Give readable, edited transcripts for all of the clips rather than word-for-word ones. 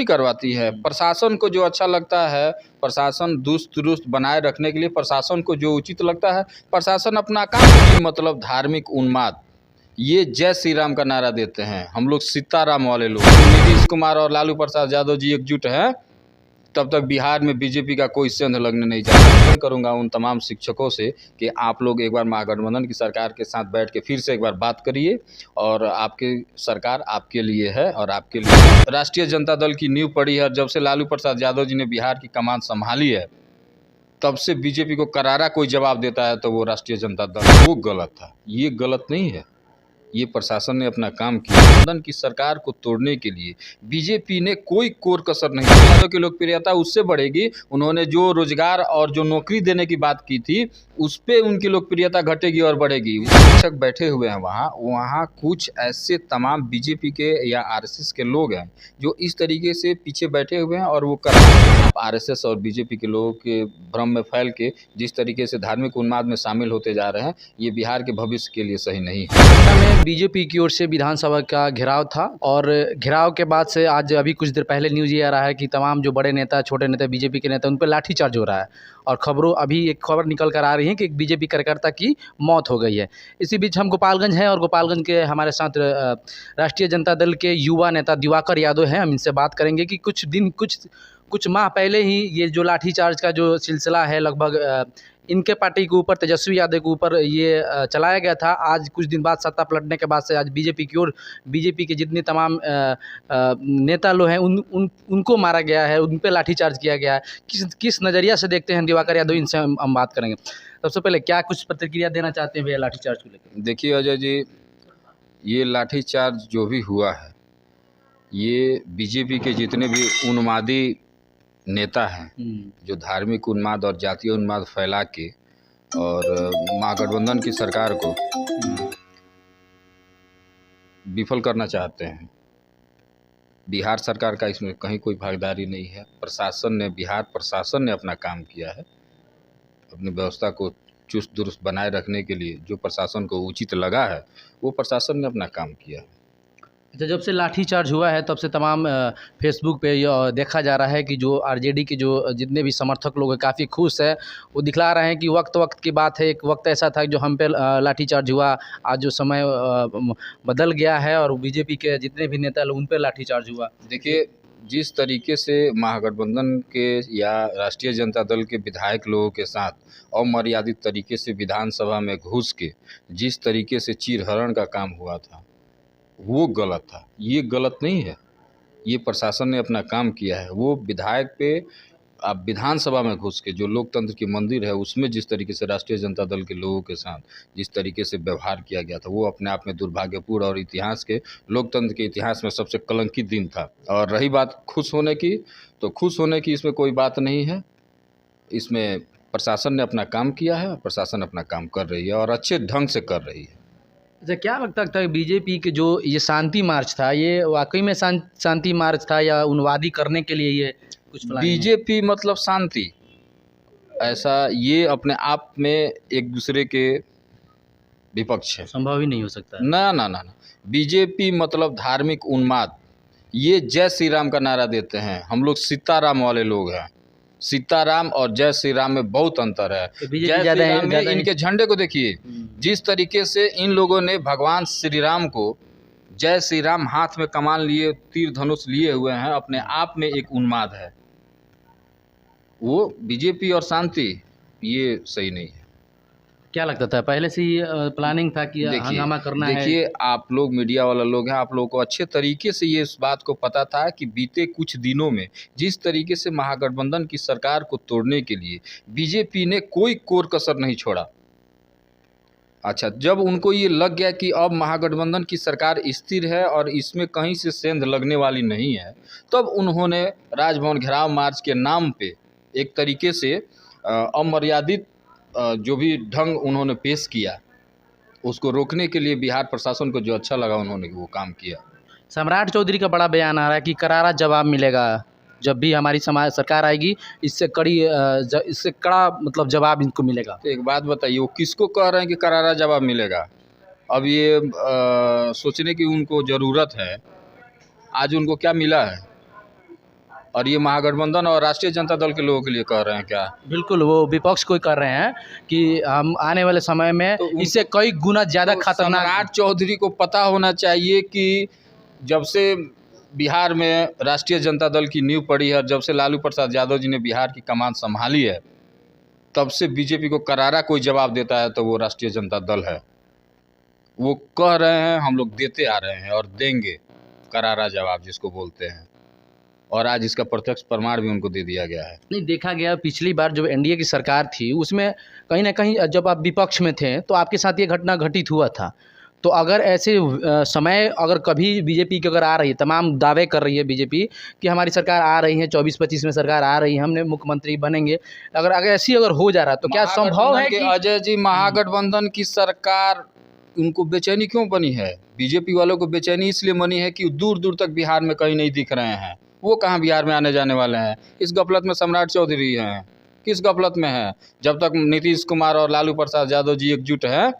थोड़ी करवाती है। प्रशासन को जो अच्छा लगता है, प्रशासन दुरुस्त दुरुस्त बनाए रखने के लिए प्रशासन को जो उचित लगता है, प्रशासन अपना काम मतलब धार्मिक उन्माद, ये जय श्री राम का नारा देते हैं। हम लोग सीताराम वाले लोग, नीतीश कुमार और लालू प्रसाद यादव जी एकजुट हैं, तब तक बिहार में बीजेपी का कोई सेंध लगने नहीं जा रहा। मैं करूँगा उन तमाम शिक्षकों से कि आप लोग एक बार महागठबंधन की सरकार के साथ बैठ के फिर से एक बार बात करिए, और आपकी सरकार आपके लिए है और आपके लिए राष्ट्रीय जनता दल की नींव पड़ी है। जब से लालू प्रसाद यादव जी ने बिहार की कमान संभाली है, तब से बीजेपी को करारा कोई जवाब देता है तो वो राष्ट्रीय जनता दल, वो गलत था। ये गलत नहीं है, ये प्रशासन ने अपना काम किया। गठबंधन की सरकार को तोड़ने के लिए बीजेपी ने कोई कोर कसर नहीं की। यादव की लोकप्रियता उससे बढ़ेगी, उन्होंने जो रोजगार और जो नौकरी देने की बात की थी उस पे उनकी लोकप्रियता घटेगी और बढ़ेगी। शिक्षक बैठे हुए हैं वहाँ कुछ ऐसे तमाम बीजेपी के या आरएसएस के लोग हैं जो इस तरीके से पीछे बैठे हुए हैं और वो कर रहे हैं। आप आरएसएस और बीजेपी के लोगों के भ्रम में फैल के जिस तरीके से धार्मिक उन्माद में शामिल होते जा रहे हैं, ये बिहार के भविष्य के लिए सही नहीं है। बीजेपी की ओर से विधानसभा का घेराव था, और घेराव के बाद से आज अभी कुछ देर पहले न्यूज़ ये आ रहा है कि तमाम जो बड़े नेता, छोटे नेता, बीजेपी के नेता, उन पर लाठीचार्ज हो रहा है। और खबरों अभी एक खबर निकल कर आ रही है कि एक बीजेपी कार्यकर्ता की मौत हो गई है। इसी बीच हम गोपालगंज हैं और गोपालगंज के हमारे साथ राष्ट्रीय जनता दल के युवा नेता दिवाकर यादव हैं। हम इनसे बात करेंगे कि कुछ माह पहले ही ये जो लाठीचार्ज का जो सिलसिला है, लगभग इनके पार्टी के ऊपर, तेजस्वी यादव के ऊपर ये चलाया गया था। आज कुछ दिन बाद सत्ता पलटने के बाद से आज बीजेपी की ओर बीजेपी के जितने तमाम नेता लोग हैं उनको मारा गया है, उन पे लाठीचार्ज किया गया है। किस नज़रिया से देखते हैं दिवाकर यादव, इनसे हम बात करेंगे। सबसे पहले क्या कुछ प्रतिक्रिया देना चाहते हैं भैया लाठीचार्ज को लेकर? देखिए अजय जी, ये लाठीचार्ज जो भी हुआ है, ये बीजेपी के जितने भी उन्मादी नेता हैं जो धार्मिक उन्माद और जातीय उन्माद फैला के और महागठबंधन की सरकार को विफल करना चाहते हैं, बिहार सरकार का इसमें कहीं कोई भागीदारी नहीं है। बिहार प्रशासन ने अपना काम किया है, अपनी व्यवस्था को चुस्त दुरुस्त बनाए रखने के लिए जो प्रशासन को उचित लगा है वो प्रशासन ने अपना काम किया है। अच्छा, जब से लाठीचार्ज हुआ है तब से तमाम फेसबुक पे देखा जा रहा है कि जो आरजेडी के जो जितने भी समर्थक लोग हैं काफ़ी खुश है। वो दिखला रहे हैं कि वक्त की बात है, एक वक्त ऐसा था जो हम पे लाठीचार्ज हुआ, आज जो समय बदल गया है और बीजेपी के जितने भी नेता लोग उन पर लाठीचार्ज हुआ। देखिए, जिस तरीके से महागठबंधन के या राष्ट्रीय जनता दल के विधायक लोगों के साथ अमर्यादित तरीके से विधानसभा में घुस के जिस तरीके से चीरहरण का काम हुआ था, वो गलत था। ये गलत नहीं है, ये प्रशासन ने अपना काम किया है। वो विधायक पे आप विधानसभा में घुस के जो लोकतंत्र की मंदिर है उसमें जिस तरीके से राष्ट्रीय जनता दल के लोगों के साथ जिस तरीके से व्यवहार किया गया था, वो अपने आप में दुर्भाग्यपूर्ण और इतिहास के लोकतंत्र के इतिहास में सबसे कलंकित दिन था। और रही बात खुश होने की, तो खुश होने की इसमें कोई बात नहीं है। इसमें प्रशासन ने अपना काम किया है, प्रशासन अपना काम कर रही है और अच्छे ढंग से कर रही है। अच्छा, क्या लगता था बीजेपी के जो ये शांति मार्च था, ये वाकई में शांति मार्च था या उन्मादी करने के लिए ये कुछ? बीजेपी मतलब शांति, ऐसा ये अपने आप में एक दूसरे के विपक्ष है, संभव ही नहीं हो सकता। ना ना ना ना। बीजेपी मतलब धार्मिक उन्माद, ये जय श्री राम का नारा देते हैं। हम लोग सीताराम वाले लोग हैं। सीताराम और जय श्री राम में बहुत अंतर है। तो जय श्री राम में इनके झंडे को देखिए, जिस तरीके से इन लोगों ने भगवान श्री राम को, जय श्री राम हाथ में कमान लिए, तीर धनुष लिए हुए हैं, अपने आप में एक उन्माद है। वो बीजेपी और शांति, ये सही नहीं है। क्या लगता था पहले से ही प्लानिंग था कि हंगामा करना है? देखिए, आप लोग मीडिया वाला लोग हैं, आप लोगों को अच्छे तरीके से ये इस बात को पता था कि बीते कुछ दिनों में जिस तरीके से महागठबंधन की सरकार को तोड़ने के लिए बीजेपी ने कोई कोर कसर नहीं छोड़ा। अच्छा, जब उनको ये लग गया कि अब महागठबंधन की सरकार स्थिर है और इसमें कहीं से सेंध लगने वाली नहीं है, तब उन्होंने राजभवन घेराव मार्च के नाम पे एक तरीके से अमर्यादित जो भी ढंग उन्होंने पेश किया, उसको रोकने के लिए बिहार प्रशासन को जो अच्छा लगा उन्होंने वो काम किया। सम्राट चौधरी का बड़ा बयान आ रहा है कि करारा जवाब मिलेगा जब भी हमारी सोच आएगी, इससे कड़ा मतलब जवाब इनको मिलेगा। तो एक बात बताइए, वो किसको कह रहे हैं कि करारा जवाब मिलेगा? अब ये सोचने की उनको ज़रूरत है। आज उनको क्या मिला है? और ये महागठबंधन और राष्ट्रीय जनता दल के लोगों के लिए कह रहे हैं क्या? बिल्कुल, वो विपक्ष को ही कर रहे हैं कि हम आने वाले समय में तो इससे कई गुना ज़्यादा तो खतरनाक। सम्राट चौधरी को पता होना चाहिए कि जब से बिहार में राष्ट्रीय जनता दल की नींव पड़ी है, जब से लालू प्रसाद यादव जी ने बिहार की कमान संभाली है, तब से बीजेपी को करारा कोई जवाब देता है तो वो राष्ट्रीय जनता दल है। वो कह रहे हैं, हम लोग देते आ रहे हैं और देंगे करारा जवाब जिसको बोलते हैं, और आज इसका प्रत्यक्ष प्रमाण भी उनको दे दिया गया है। नहीं, देखा गया पिछली बार जब एनडीए की सरकार थी उसमें कहीं ना कहीं जब आप विपक्ष में थे तो आपके साथ ये घटना घटित हुआ था। तो अगर ऐसे समय अगर कभी बीजेपी की अगर आ रही है, तमाम दावे कर रही है बीजेपी कि हमारी सरकार आ रही है, 24-25 में सरकार आ रही है, हमने मुख्यमंत्री बनेंगे, अगर ऐसी अगर हो जा रहा है तो क्या संभव है कि अजय जी महागठबंधन की सरकार उनको बेचैनी क्यों बनी है? बीजेपी वालों को बेचैनी इसलिए बनी है कि दूर दूर तक बिहार में कहीं नहीं दिख रहे हैं। वो कहाँ बिहार में आने जाने वाले हैं? इस गफलत में सम्राट चौधरी हैं। किस गफलत में है? जब तक नीतीश कुमार और लालू प्रसाद यादव जी एकजुट हैं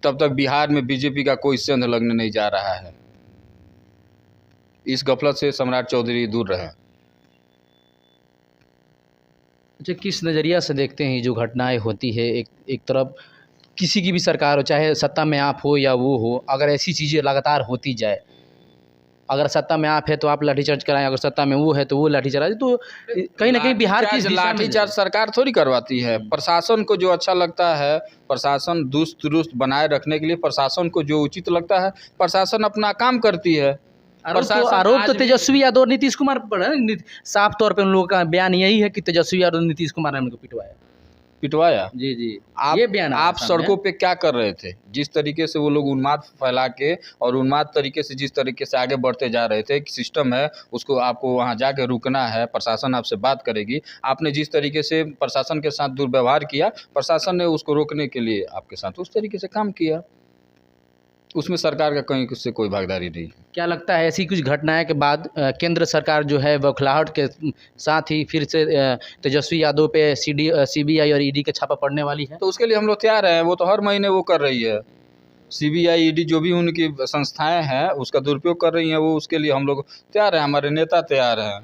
तब तक बिहार में बीजेपी का कोई सेंध लगने नहीं जा रहा है। इस गफलत से सम्राट चौधरी दूर रहे। अच्छा, किस नज़रिया से देखते हैं ये जो घटनाएं होती है? एक तरफ किसी की भी सरकार हो, चाहे सत्ता में आप हो या वो हो, अगर ऐसी चीज़ें लगातार होती जाए, अगर सत्ता में आप है तो आप लाठीचार्ज कराएं, अगर सत्ता में वो है तो वो लाठीचार्ज, तो कहीं ना कहीं बिहार की लाठीचार्ज सरकार थोड़ी करवाती है। प्रशासन को जो अच्छा लगता है, प्रशासन दुरुस्त दुरुस्त बनाए रखने के लिए प्रशासन को जो उचित लगता है, प्रशासन अपना काम करती है। आरोप तो तेजस्वी यादव और नीतीश कुमार पर है। साफ तौर पे उन लोगों का बयान यही है कि तेजस्वी यादव और नीतीश कुमार ने उनको पिटवाया। जी जी, ये बयान आप सड़कों पे क्या कर रहे थे? जिस तरीके से वो लोग उन्माद फैला के और उन्माद तरीके से जिस तरीके से आगे बढ़ते जा रहे थे, कि सिस्टम है उसको आपको वहाँ जाके रुकना है, प्रशासन आपसे बात करेगी। आपने जिस तरीके से प्रशासन के साथ दुर्व्यवहार किया, प्रशासन ने उसको रोकने के लिए आपके साथ उस तरीके से काम किया। उसमें सरकार का कहीं से कोई भागीदारी नहीं। क्या लगता है ऐसी कुछ घटनाएं के बाद केंद्र सरकार जो है बौखलाहट के साथ ही फिर से तेजस्वी यादव पे सीबीआई और ईडी का छापा पड़ने वाली है? तो उसके लिए हम लोग तैयार हैं। वो तो हर महीने वो कर रही है। सीबीआई ईडी जो भी उनकी संस्थाएं हैं उसका दुरुपयोग कर रही हैं, वो उसके लिए हम लोग तैयार हैं, हमारे नेता तैयार हैं।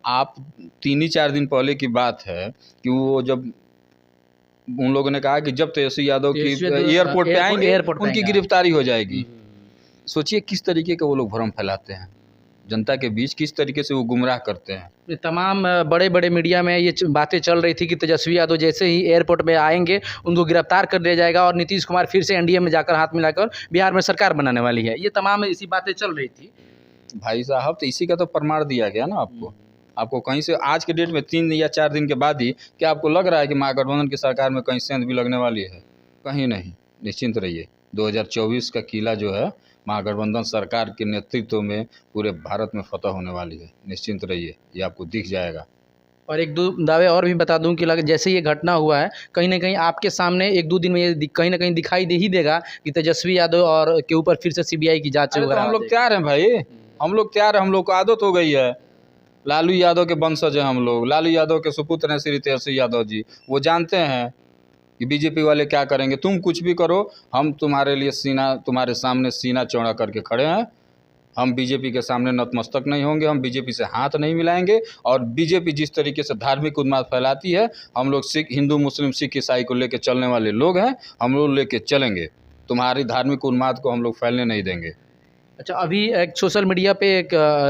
आप 3-4 दिन पहले की बात है कि वो जब उन लोगों ने कहा कि जब तेजस्वी यादव की एयरपोर्ट पे आएंगे उनकी गिरफ्तारी हो जाएगी। सोचिए किस तरीके का वो लोग भ्रम फैलाते हैं जनता के बीच, किस तरीके से वो गुमराह करते हैं। तमाम बड़े बड़े मीडिया में ये बातें चल रही थी कि तेजस्वी यादव जैसे ही एयरपोर्ट में आएंगे उनको गिरफ्तार कर दिया जाएगा और नीतीश कुमार फिर से एनडीए में जाकर हाथ मिलाकर बिहार में सरकार बनाने वाली है। ये तमाम इसी बातें चल रही थी। भाई साहब, तो इसी का तो प्रमाण दिया गया ना आपको कहीं से आज के डेट में 3 या 4 दिन के बाद ही क्या आपको लग रहा है कि महागठबंधन की सरकार में कहीं सेंध भी लगने वाली है? कहीं नहीं। निश्चिंत रहिए, 2024 का किला जो है महागठबंधन सरकार के नेतृत्व में पूरे भारत में फतह होने वाली है। निश्चिंत रहिए, ये आपको दिख जाएगा। और 1-2 दावे और भी बता दूं कि जैसे ये घटना हुआ है कहीं ना कहीं आपके सामने 1-2 दिन में ये कहीं ना कहीं दिखाई दे ही देगा कि तेजस्वी यादव और के ऊपर फिर से सीबीआई की जांच वगैरह। हम लोग तैयार हैं भाई, हम लोग तैयार हैं। हम लोग को आदत हो गई है। लालू यादव के वंशज हैं हम लोग। लालू यादव के सुपुत्र हैं श्री तेजस्वी यादव जी। वो जानते हैं कि बीजेपी वाले क्या करेंगे। तुम कुछ भी करो, हम तुम्हारे लिए तुम्हारे सामने सीना चौड़ा करके खड़े हैं। हम बीजेपी के सामने नतमस्तक नहीं होंगे, हम बीजेपी से हाथ नहीं मिलाएंगे। और बीजेपी जिस तरीके से धार्मिक उन्माद फैलाती है, हम लोग सिख, हिंदू, मुस्लिम, सिख, ईसाई को लेकर चलने वाले लोग हैं। हम लोग लेके चलेंगे। तुम्हारी धार्मिक उन्माद को हम लोग फैलने नहीं देंगे। अच्छा, अभी एक सोशल मीडिया पे एक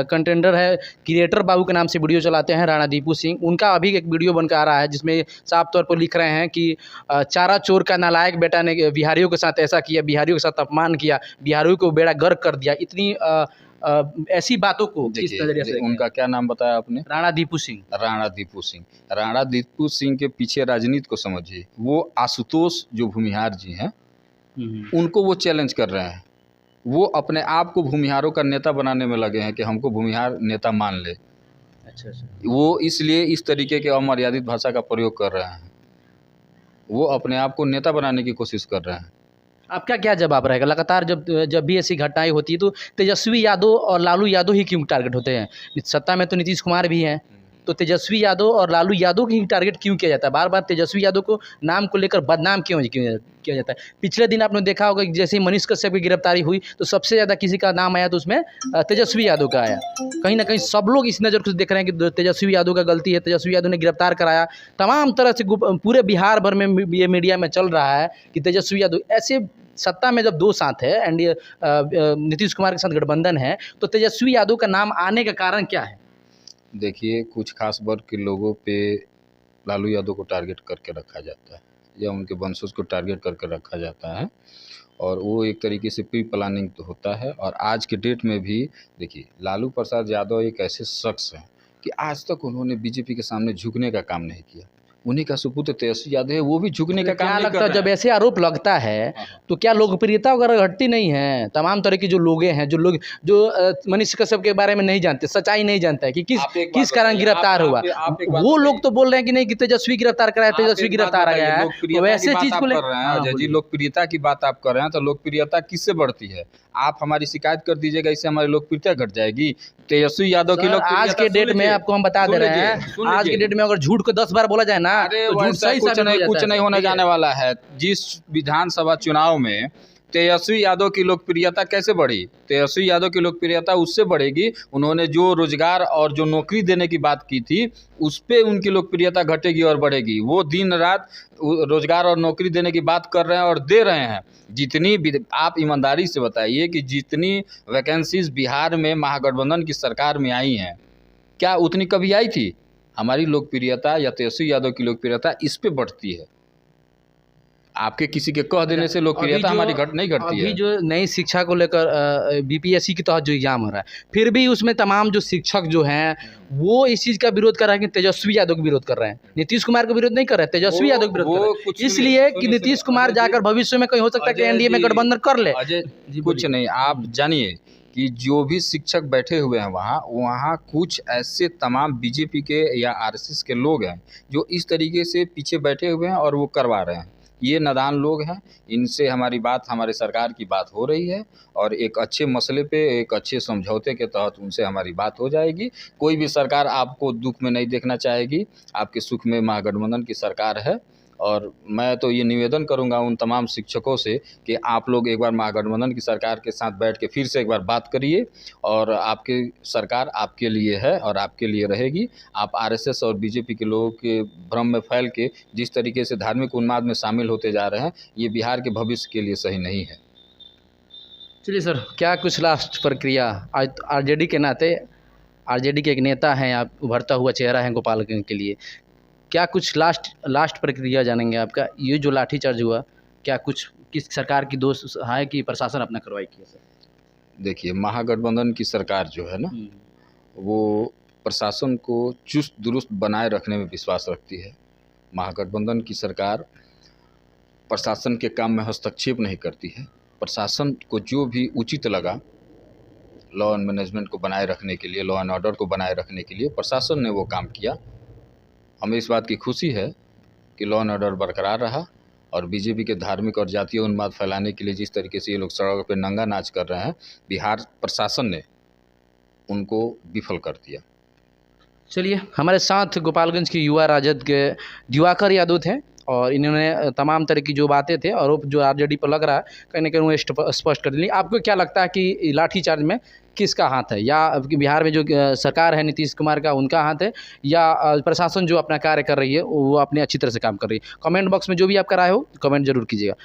कंटेंडर है, क्रिएटर बाबू के नाम से वीडियो चलाते हैं, राणा दीपू सिंह। उनका अभी एक वीडियो बनकर आ रहा है जिसमें साफ तौर पर लिख रहे हैं कि चारा चोर का नालायक बेटा ने बिहारियों के साथ ऐसा किया, बिहारियों के साथ अपमान किया, बिहारियों को बेड़ा गर्क कर दिया। इतनी ऐसी बातों को किस नजरिए से? उनका क्या नाम बताया आपने? राणा दीपू सिंह। राणा दीपू सिंह। राणा दीपू सिंह के पीछे राजनीति को समझिए। वो आशुतोष जो भूमिहार जी हैं उनको वो चैलेंज कर रहे हैं। वो अपने आप को भूमिहारों का नेता बनाने में लगे हैं कि हमको भूमिहार नेता मान ले। अच्छा। वो इसलिए इस तरीके के अमर्यादित भाषा का प्रयोग कर रहे हैं। वो अपने आप को नेता बनाने की कोशिश कर रहे हैं। आपका क्या जवाब रहेगा? लगातार जब भी ऐसी घटनाएं होती है तो तेजस्वी यादव और लालू यादव ही क्यों टारगेट होते हैं? सत्ता में तो नीतीश कुमार भी हैं, तो तेजस्वी यादव और लालू यादव की टारगेट क्यों किया जाता है? बार बार तेजस्वी यादव को नाम को लेकर बदनाम क्यों क्यों किया जाता है? पिछले दिन आपने देखा होगा कि जैसे ही मनीष कश्यप की गिरफ्तारी हुई तो सबसे ज़्यादा किसी का नाम आया तो उसमें तेजस्वी यादव का आया। कहीं ना कहीं सब लोग इस नज़र से देख रहे हैं कि तेजस्वी यादव का गलती है, तेजस्वी यादव ने गिरफ्तार कराया। तमाम तरह से पूरे बिहार भर में ये मीडिया में चल रहा है कि तेजस्वी यादव ऐसे सत्ता में जब दो साथ है एनडीए नीतीश कुमार के साथ गठबंधन है, तो तेजस्वी यादव का नाम आने का कारण क्या है? देखिए, कुछ खास वर्ग के लोगों पे लालू यादव को टारगेट करके रखा जाता है या उनके वंशज को टारगेट करके रखा जाता है, और वो एक तरीके से प्री प्लानिंग तो होता है। और आज के डेट में भी देखिए, लालू प्रसाद यादव एक ऐसे शख्स हैं कि आज तक उन्होंने बीजेपी के सामने झुकने का काम नहीं किया। उन्हीं का सुपुत्र तेजस्वी यादव है, वो भी झुकने का काम क्या नहीं लगता कर है रहे जब हैं। ऐसे आरोप लगता है तो क्या लोकप्रियता वगैरह घटती नहीं है? तमाम तरह के जो लोग हैं, जो लोग जो मनीष कश्यप के बारे में नहीं जानते, सच्चाई नहीं जानता है कि आप एक बात किस कारण बताइए, गिरफ्तार हुआ, आप एक बात वो बताइए। लोग तो बोल रहे हैं कि नहीं कि तेजस्वी गिरफ्तार कराया, आप तेजस्वी एक बात गिरफ्तार आ बताइए, गया है। लोकप्रियता तो की वैसे बात चीज़ आप को ले कर रहे हैं हाँ, अजय जी, बोलिए। लोकप्रियता की बात आप कर रहे हैं, तो लोकप्रियता किससे बढ़ती है? आप हमारी शिकायत कर दीजिएगा, इससे हमारी लोकप्रियता घट जाएगी। तेजस्वी यादव की सर, लोकप्रियता आज के सुन डेट में लीजिए, आपको हम बता दे सुन रहे लीजिए, हैं, सुन आज के लीजिए। डेट में अगर झूठ को 10 बार बोला जाए ना अरे तो झूठ वैसा सही कुछ साबित हो नहीं, जाता कुछ है नहीं सर, होने ठीक है? जाने वाला है। जिस विधानसभा चुनाव में तेजस्वी यादव की लोकप्रियता कैसे बढ़ी? तेजस्वी यादव की लोकप्रियता उससे बढ़ेगी, उन्होंने जो रोजगार और जो नौकरी देने की बात की थी, उस पे उनकी लोकप्रियता घटेगी और बढ़ेगी। वो दिन रात रोजगार और नौकरी देने की बात कर रहे हैं और दे रहे हैं। आप ईमानदारी से बताइए कि जितनी वैकेंसीज बिहार में महागठबंधन की सरकार में आई हैं, क्या उतनी कभी आई थी? हमारी लोकप्रियता या तेजस्वी यादव की लोकप्रियता इस पे बढ़ती है। आपके किसी के कह देने से लोकप्रियता हमारी नहीं घटती अभी है। जो नई शिक्षा को लेकर बीपीएससी के तहत जो एग्जाम हो रहा है, फिर भी उसमें तमाम जो शिक्षक जो हैं वो इस चीज़ का विरोध कर रहे हैं कि तेजस्वी यादव का विरोध कर रहे हैं, नीतीश कुमार का विरोध नहीं कर रहे हैं, तेजस्वी यादव का विरोध कर रहे हैं, इसलिए कि नीतीश कुमार जाकर भविष्य में कहीं हो सकता है कि एनडीए में गठबंधन कर ले। अजय, जी, कुछ नहीं, आप जानिए कि जो भी शिक्षक बैठे हुए हैं वहाँ कुछ ऐसे तमाम बीजेपी के या आरएसएस के लोग हैं जो इस तरीके से पीछे बैठे हुए हैं और वो करवा रहे हैं। ये नादान लोग हैं, इनसे हमारी बात, हमारे सरकार की बात हो रही है और एक अच्छे मसले पे, एक अच्छे समझौते के तहत उनसे हमारी बात हो जाएगी। कोई भी सरकार आपको दुख में नहीं देखना चाहेगी, आपके सुख में महागठबंधन की सरकार है। और मैं तो ये निवेदन करूंगा उन तमाम शिक्षकों से कि आप लोग एक बार महागठबंधन की सरकार के साथ बैठ के फिर से एक बार बात करिए, और आपकी सरकार आपके लिए है और आपके लिए रहेगी। आप आरएसएस और बीजेपी के लोगों के भ्रम में फैल के जिस तरीके से धार्मिक उन्माद में शामिल होते जा रहे हैं, ये बिहार के भविष्य के लिए सही नहीं है। चलिए सर, क्या कुछ लास्ट प्रक्रिया आज आरजेडी के नाते, आरजेडी के एक नेता हैं आप, उभरता हुआ चेहरा है गोपालगंज के लिए, क्या कुछ लास्ट प्रक्रिया जानेंगे आपका? ये जो लाठीचार्ज हुआ, क्या कुछ किस सरकार की दोष है कि प्रशासन अपना कार्रवाई किया सर? देखिए, महागठबंधन की सरकार जो है ना, वो प्रशासन को चुस्त दुरुस्त बनाए रखने में विश्वास रखती है। महागठबंधन की सरकार प्रशासन के काम में हस्तक्षेप नहीं करती है। प्रशासन को जो भी उचित लगा लॉ एंड मैनेजमेंट को बनाए रखने के लिए, लॉ एंड ऑर्डर को बनाए रखने के लिए प्रशासन ने वो काम किया। हमें इस बात की खुशी है कि लॉ एंड ऑर्डर बरकरार रहा, और बीजेपी के धार्मिक और जातीय उन्माद फैलाने के लिए जिस तरीके से ये लोग सड़क पर नंगा नाच कर रहे हैं, बिहार प्रशासन ने उनको विफल कर दिया। चलिए, हमारे साथ गोपालगंज के युवा राजद के दिवाकर यादव थे और इन्होंने तमाम तरह की जो बातें थे आरोप जो आरजेडी पर लग रहा है कहीं ना कहीं वो स्पष्ट कर दी। आपको क्या लगता है कि लाठीचार्ज में किसका हाथ है? या बिहार में जो सरकार है नीतीश कुमार का, उनका हाथ है, या प्रशासन जो अपना कार्य कर रही है वो अपने अच्छी तरह से काम कर रही है? कमेंट बॉक्स में जो भी आपका राय हो कमेंट जरूर कीजिएगा।